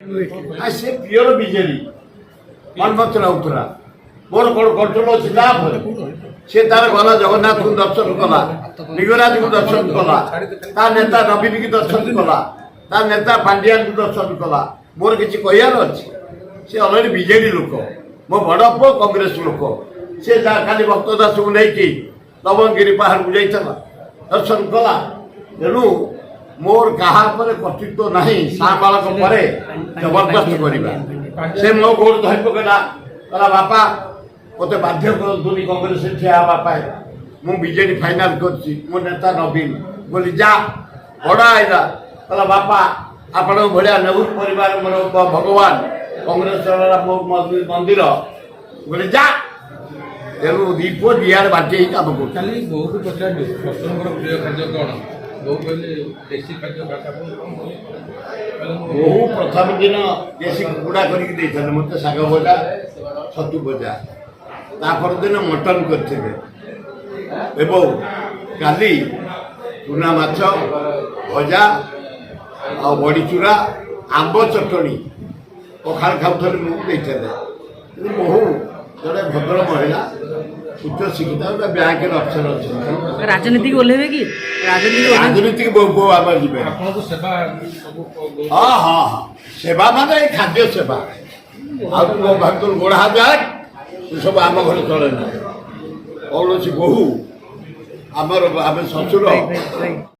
ସେ pure BJD Manmath Routray ମୋର କଣ କଣ୍ଟ୍ରୋଲ ଅଛି ତାପରେ ସେ ତାର ଗଲା ଜଗନ୍ନାଥଙ୍କୁ ଦର୍ଶନ କଲା, ଲିଙ୍ଗରାଜଙ୍କୁ ଦର୍ଶନ କଲା, ତା ନେତା ନବୀନକୁ ଦର୍ଶନ କଲା, ତା ନେତା ପାଣ୍ଡିଆନଙ୍କୁ ଦର୍ଶନ କଲା। ମୋର କିଛି କହିବାର ଅଛି? ସେ ଅଲରେଡି ବିଜେଡି ଲୋକ, ମୋ ବଡ଼ ପୁଅ କଂଗ୍ରେସ ଲୋକ। ସେ ଖାଲି ଭକ୍ତ ଦାସଙ୍କୁ ନେଇକି ଲବଣଗିରି ପାହାଡ଼କୁ ଯାଇଥିଲା, ଦର୍ଶନ କଲା। ତେଣୁ ମୋର କାହା ଉପରେ କର୍ତ୍ତୃତ୍ୱ ନାହିଁ ସାବାଳକ ପରେ ଜବରଦସ୍ତ କରିବା। ସେ ମୋ ଗୋଡ଼ ଧରି ପକେଇଲା, କହିଲା ବାପା ମୋତେ ବାଧ୍ୟ କରନ୍ତୁନି କଂଗ୍ରେସରେ ଠିଆ ହେବା ପାଇଁ, ମୁଁ ବିଜେଡି ଫାଇନାଲ କରିଛି, ମୋ ନେତା ନବୀନ। ବୋଲି ଯା ବଡ଼ ଆଇଲା, କହିଲା ବାପା ଆପଣଙ୍କ ଭଳିଆ ନେହୁର ପରିବାର ମୋର ଭଗବାନ, କଂଗ୍ରେସ ମନ୍ଦିର। ବୋଲି ଯା। ତେଣୁ ଦୀପ ଦିଆରେ ବାଟି ହେଇ କାମ କରୁଛି। କାଲି ବହୁତ ପଚାରିଲୁ ଶଶୁରଙ୍କର ପ୍ରିୟ ଖାଦ୍ୟ କ'ଣ? ବୋଉ କହିଲେ ଦେଶୀ ଖାଦ୍ୟ ବହୁ ପ୍ରଥମ ଦିନ ଦେଶୀ କୁକୁଡ଼ା କରିକି ଦେଇଥିଲେ ମୋତେ, ଶାଗ ଭଜା, ଛତୁ ଭଜା। ତା ପରଦିନ ମଟନ କରିଥିବେ। ଏବଂ କାଲି ଚୁନା ମାଛ ଭଜା ଆଉ ବଡ଼ିଚୁରା, ଆମ୍ବ ଚଟଣି ପଖାଳ ଖାଉଥିଲେ ମୁଁ ଦେଇଥିଲେ। କିନ୍ତୁ ବହୁ ଜଣେ ଭଦ୍ର ମହିଳା, ଉଚ୍ଚ ଶିକ୍ଷିତ, ଗୋଟେ ବ୍ୟାଙ୍କରେ ଅଫିସର ଅଛନ୍ତି। ରାଜନୀତିକୁ ଓହ୍ଲେଇବେ କି? ରାଜନୀତିକୁ ବୋଉ ଆମେ ଯିବେ। ହଁ ହଁ ହଁ, ସେବା ମାନେ ଏଇ ଖାଦ୍ୟ ସେବା। ଆଉ ତୁ ଭାବୁଥିଲୁ ଗୋଡ଼ ହାତ ସବୁ ଆମ ଘରେ ଚଳେ ନା। କୌଣସି ବୋହୂ ଆମର ଆମେ ଶ୍ୱଶୁର